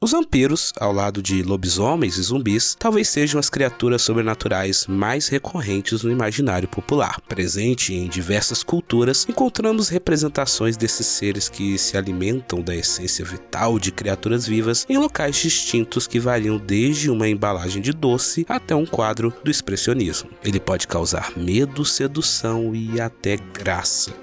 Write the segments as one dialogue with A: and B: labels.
A: Os vampiros, ao lado de lobisomens e zumbis, talvez sejam as criaturas sobrenaturais mais recorrentes no imaginário popular. Presente em diversas culturas, encontramos representações desses seres que se alimentam da essência vital de criaturas vivas em locais distintos que variam desde uma embalagem de doce até um quadro do expressionismo. Ele pode causar medo, sedução e até graça.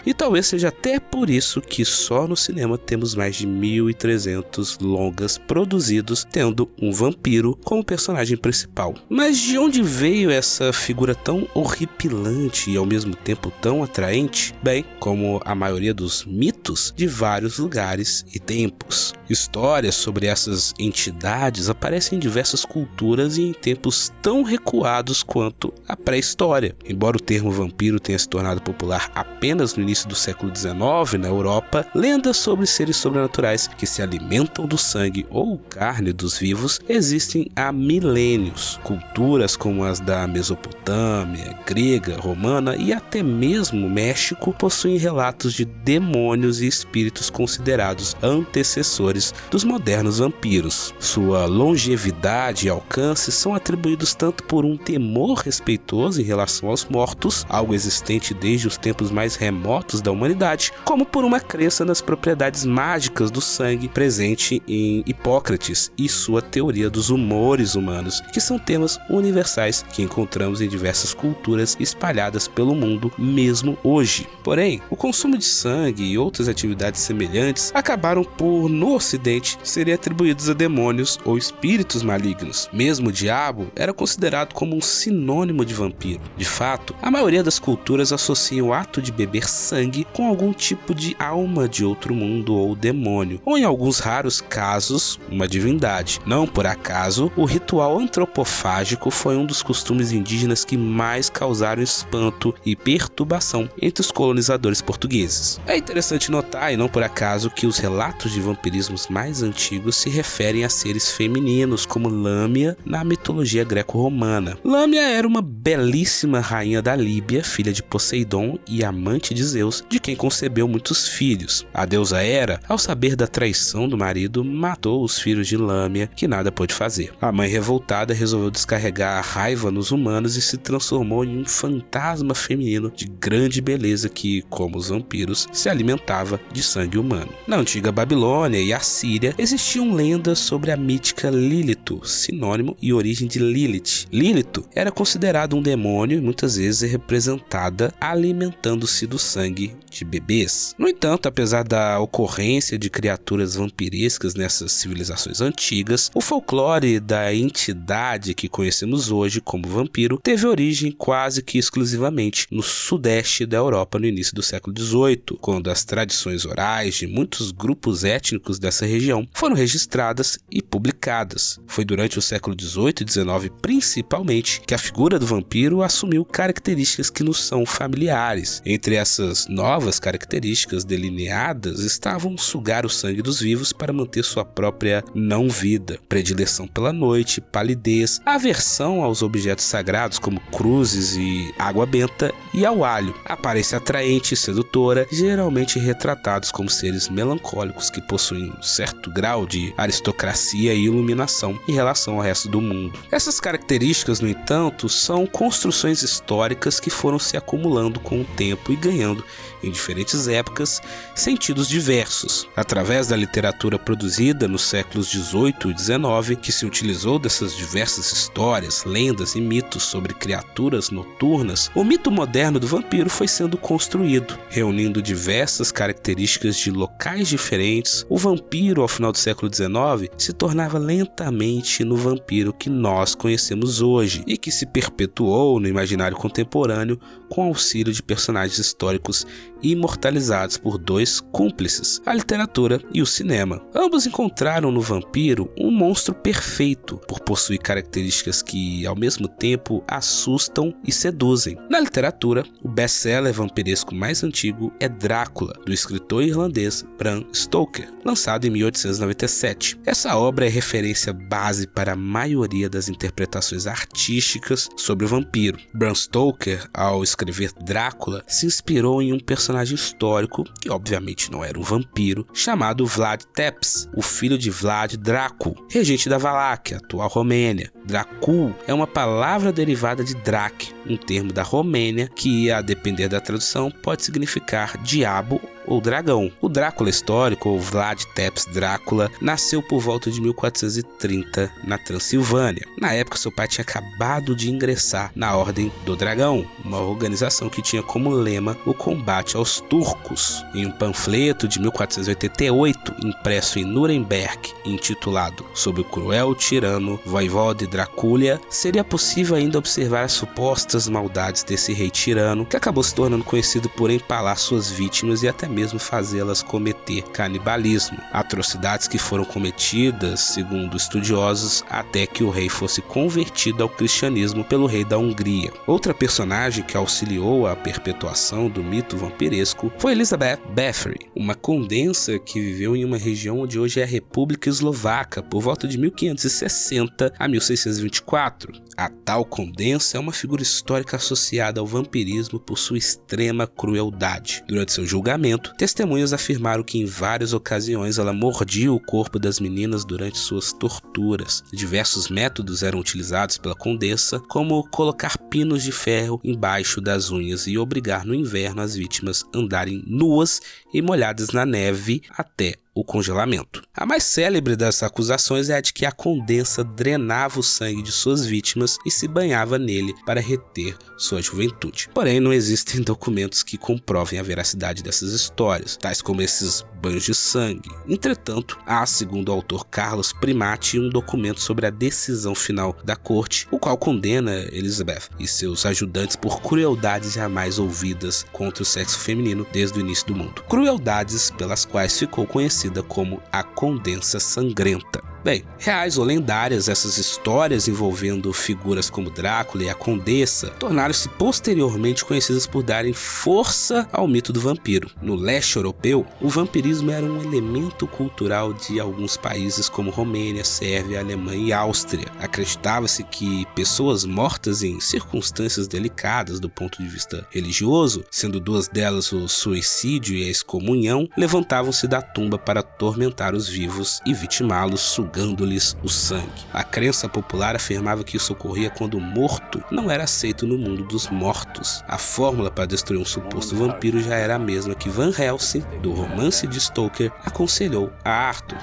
A: E talvez seja até por isso que só no cinema temos mais de 1.300 longas produzidos tendo um vampiro como personagem principal. Mas de onde veio essa figura tão horripilante e ao mesmo tempo tão atraente? Bem, como a maioria dos mitos, de vários lugares e tempos. Histórias sobre essas entidades aparecem em diversas culturas e em tempos tão recuados quanto a pré-história. Embora o termo vampiro tenha se tornado popular apenas no início do século XIX na Europa, lendas sobre seres sobrenaturais que se alimentam do sangue ou carne dos vivos existem há milênios. Culturas como as da Mesopotâmia, grega, romana e até mesmo México possuem relatos de demônios e espíritos considerados antecessores dos modernos vampiros. Sua longevidade e alcance são atribuídos tanto por um temor respeitoso em relação aos mortos, algo existente desde os tempos mais remotos da humanidade, como por uma crença nas propriedades mágicas do sangue presente em Hipócrates e sua teoria dos humores humanos, que são temas universais que encontramos em diversas culturas espalhadas pelo mundo mesmo hoje. Porém, o consumo de sangue e outras atividades semelhantes acabaram por, no ocidente, serem atribuídos a demônios ou espíritos malignos. Mesmo o diabo era considerado como um sinônimo de vampiro. De fato, a maioria das culturas associa o ato de beber sangue com algum tipo de alma de outro mundo ou demônio, ou em alguns raros casos, uma divindade. Não por acaso, o ritual antropofágico foi um dos costumes indígenas que mais causaram espanto e perturbação entre os colonizadores portugueses. É interessante notar, e não por acaso, que os relatos de vampirismos mais antigos se referem a seres femininos, como Lâmia na mitologia greco-romana. Lâmia era uma belíssima rainha da Líbia, filha de Poseidon e amante de Zeus, de quem concebeu muitos filhos. A deusa Hera, ao saber da traição do marido, matou os filhos de Lâmia, que nada pôde fazer. A mãe revoltada resolveu descarregar a raiva nos humanos e se transformou em um fantasma feminino de grande beleza que, como os vampiros, se alimentava de sangue humano. Na antiga Babilônia e Assíria existiam lendas sobre a mítica Lílito, sinônimo e origem de Lilith. Lílito era considerado um demônio e muitas vezes é representada alimentando-se do sangue de bebês. No entanto, apesar da ocorrência de criaturas vampirescas nessas civilizações antigas, o folclore da entidade que conhecemos hoje como vampiro teve origem quase que exclusivamente no sudeste da Europa no início do século XVIII, quando as tradições orais de muitos grupos étnicos dessa região foram registradas e publicadas. Foi durante o século XVIII e XIX, principalmente, que a figura do vampiro assumiu características que nos são familiares. Entre essas novas características delineadas estavam sugar o sangue dos vivos para manter sua própria não-vida, predileção pela noite, palidez, aversão aos objetos sagrados como cruzes e água benta e ao alho, aparência atraente e sedutora, geralmente retratados como seres melancólicos que possuem um certo grau de aristocracia e iluminação em relação ao resto do mundo. Essas características, no entanto, são construções históricas que foram se acumulando com o tempo e ganhando, em diferentes épocas, sentidos diversos. Através da literatura produzida nos séculos XVIII e XIX, que se utilizou dessas diversas histórias, lendas e mitos sobre criaturas noturnas, o mito moderno do vampiro foi sendo construído, reunindo diversas características de locais diferentes. O vampiro, ao final do século XIX, se tornava lentamente no vampiro que nós conhecemos hoje e que se perpetuou no imaginário contemporâneo com auxílio de personagens históricos imortalizados por dois cúmplices, a literatura e o cinema. Ambos encontraram no vampiro um monstro perfeito, por possuir características que, ao mesmo tempo, assustam e seduzem. Na literatura, o best-seller vampiresco mais antigo é Drácula, do escritor irlandês Bram Stoker, lançado em 1897. Essa obra é referência base para a maioria das interpretações artísticas sobre o vampiro. Bram Stoker, ao escrever Drácula, se inspirou em em um personagem histórico, que obviamente não era um vampiro, chamado Vlad Tepes, o filho de Vlad Dracul, regente da Valáquia, atual Romênia. Dracul é uma palavra derivada de Drac, um termo da Romênia que, a depender da tradução, pode significar diabo ou dragão. O Drácula histórico, ou Vlad Tepes Drácula, nasceu por volta de 1430 na Transilvânia. Na época, seu pai tinha acabado de ingressar na Ordem do Dragão, uma organização que tinha como lema o combate aos turcos. Em um panfleto de 1488, impresso em Nuremberg, intitulado Sobre o cruel tirano Voivode Dracúlia, seria possível ainda observar as supostas maldades desse rei tirano, que acabou se tornando conhecido por empalar suas vítimas e até mesmo fazê-las cometer canibalismo, atrocidades que foram cometidas, segundo estudiosos, até que o rei fosse convertido ao cristianismo pelo rei da Hungria. Outra personagem que auxiliou a perpetuação do mito vampiresco foi Elizabeth Bathory, uma condensa que viveu em uma região onde hoje é a República Eslovaca, por volta de 1560 a 1624. A tal condensa é uma figura histórica associada ao vampirismo por sua extrema crueldade. Durante seu julgamento, testemunhas afirmaram que em várias ocasiões ela mordia o corpo das meninas durante suas torturas. Diversos métodos eram utilizados pela condensa, como colocar pinos de ferro embaixo das unhas e obrigar no inverno as vítimas a andarem nuas e molhadas na neve até o congelamento. A mais célebre das acusações é a de que a condensa drenava o sangue de suas vítimas e se banhava nele para reter sua juventude. Porém, não existem documentos que comprovem a veracidade dessas histórias, tais como esses banhos de sangue. Entretanto, há, segundo o autor Carlos Primati, um documento sobre a decisão final da corte, o qual condena Elizabeth e seus ajudantes por crueldades jamais ouvidas contra o sexo feminino desde o início do mundo. Crueldades pelas quais ficou conhecida como a Condensa Sangrenta. Bem, reais ou lendárias, essas histórias envolvendo figuras como Drácula e a Condessa tornaram-se posteriormente conhecidas por darem força ao mito do vampiro. No leste europeu, o vampirismo era um elemento cultural de alguns países como Romênia, Sérvia, Alemanha e Áustria. Acreditava-se que pessoas mortas em circunstâncias delicadas do ponto de vista religioso, sendo duas delas o suicídio e a excomunhão, levantavam-se da tumba para atormentar os vivos e vitimá-los, sugando-lhes o sangue. A crença popular afirmava que isso ocorria quando o morto não era aceito no mundo dos mortos. A fórmula para destruir um suposto vampiro já era a mesma que Van Helsing, do romance de Stoker, aconselhou a Arthur.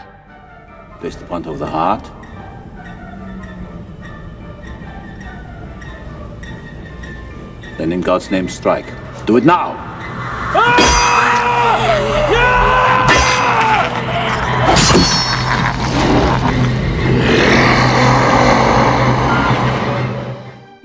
B: Place the point of the heart. Then in God's name strike. Do it now!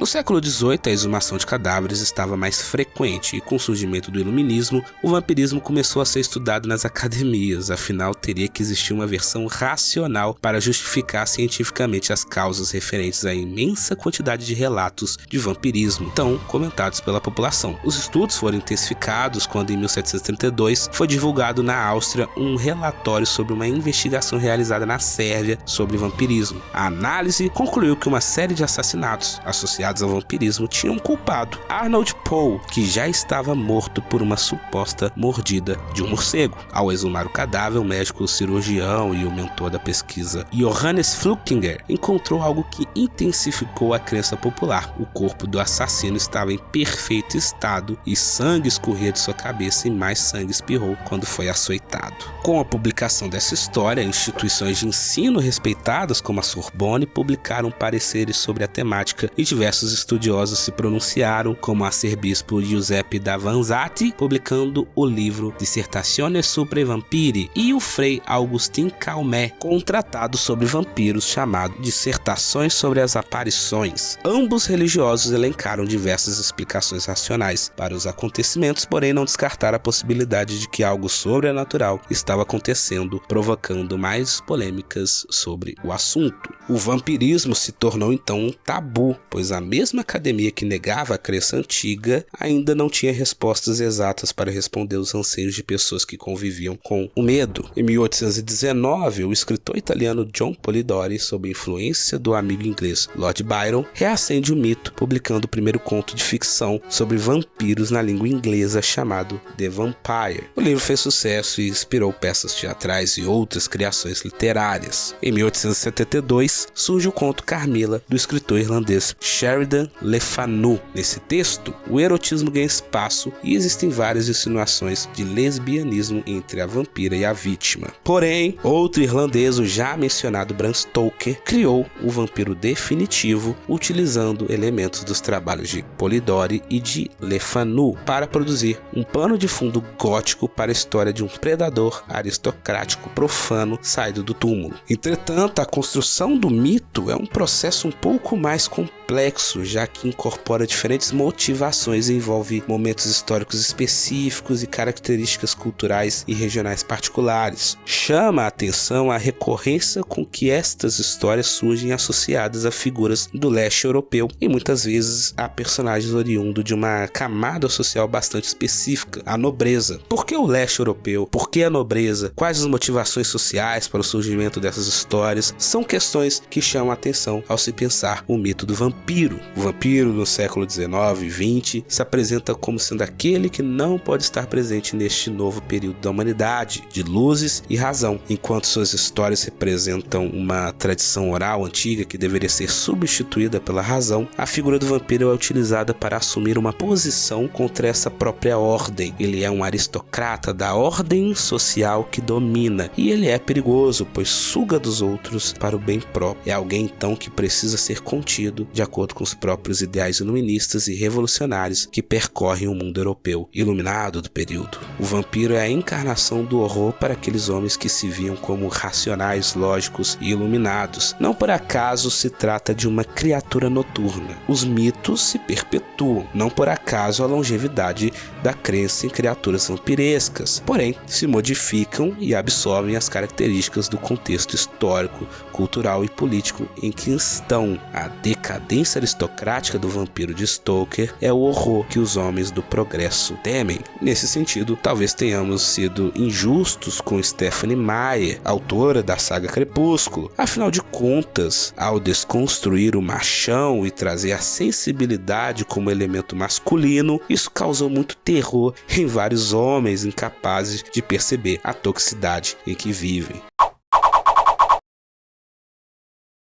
A: No século XVIII, a exumação de cadáveres estava mais frequente e, com o surgimento do iluminismo, o vampirismo começou a ser estudado nas academias. Afinal, teria que existir uma versão racional para justificar cientificamente as causas referentes à imensa quantidade de relatos de vampirismo, tão comentados pela população. Os estudos foram intensificados quando, em 1732, foi divulgado na Áustria um relatório sobre uma investigação realizada na Sérvia sobre vampirismo. A análise concluiu que uma série de assassinatos associados ao vampirismo tinha um culpado, Arnold Poe, que já estava morto por uma suposta mordida de um morcego. Ao exumar o cadáver, o médico cirurgião e o mentor da pesquisa Johannes Flückiger encontrou algo que intensificou a crença popular. O corpo do assassino estava em perfeito estado e sangue escorria de sua cabeça e mais sangue espirrou quando foi açoitado. Com a publicação dessa história, instituições de ensino respeitadas como a Sorbonne publicaram pareceres sobre a temática e diversos estudiosos se pronunciaram, como o arcebispo Giuseppe Davanzati, publicando o livro Dissertazione sobre Vampiri, e o frei Augustin Calmet, com um tratado sobre vampiros chamado Dissertações sobre as Aparições. Ambos religiosos elencaram diversas explicações racionais para os acontecimentos, porém não descartaram a possibilidade de que algo sobrenatural estava acontecendo, provocando mais polêmicas sobre o assunto. O vampirismo se tornou então um tabu, pois a mesma mesma academia que negava a crença antiga ainda não tinha respostas exatas para responder os anseios de pessoas que conviviam com o medo. Em 1819, o escritor italiano John Polidori, sob influência do amigo inglês Lord Byron, reacende o mito, publicando o primeiro conto de ficção sobre vampiros na língua inglesa chamado The Vampire. O livro fez sucesso e inspirou peças teatrais e outras criações literárias. Em 1872, surge o conto Carmilla, do escritor irlandês Sheridan Le Fanu. Nesse texto, o erotismo ganha espaço e existem várias insinuações de lesbianismo entre a vampira e a vítima. Porém, outro irlandês, o já mencionado Bram Stoker, criou o vampiro definitivo utilizando elementos dos trabalhos de Polidori e de Le Fanu para produzir um pano de fundo gótico para a história de um predador aristocrático profano saído do túmulo. Entretanto, a construção do mito é um processo um pouco mais complexo, já que incorpora diferentes motivações e envolve momentos históricos específicos e características culturais e regionais particulares. Chama a atenção a recorrência com que estas histórias surgem associadas a figuras do leste europeu e muitas vezes a personagens oriundos de uma camada social bastante específica, a nobreza. Por que o leste europeu? Por que a nobreza? Quais as motivações sociais para o surgimento dessas histórias? São questões que chamam a atenção ao se pensar o mito do vampiro. O vampiro no século XIX e XX se apresenta como sendo aquele que não pode estar presente neste novo período da humanidade, de luzes e razão. Enquanto suas histórias representam uma tradição oral antiga que deveria ser substituída pela razão, a figura do vampiro é utilizada para assumir uma posição contra essa própria ordem. Ele é um aristocrata da ordem social que domina, e ele é perigoso, pois suga dos outros para o bem próprio. É alguém então que precisa ser contido de acordo com os próprios ideais iluministas e revolucionários que percorrem o mundo europeu iluminado do período. O vampiro é a encarnação do horror para aqueles homens que se viam como racionais, lógicos e iluminados. Não por acaso se trata de uma criatura noturna. Os mitos se perpetuam, não por acaso a longevidade da crença em criaturas vampirescas, porém se modificam e absorvem as características do contexto histórico, cultural e político em que estão. A decadência aristocrática do vampiro de Stoker é o horror que os homens do progresso temem. Nesse sentido, talvez tenhamos sido injustos com Stephenie Meyer, autora da saga Crepúsculo. Afinal de contas, ao desconstruir o machão e trazer a sensibilidade como elemento masculino, isso causou muito terror em vários homens incapazes de perceber a toxicidade em que vivem.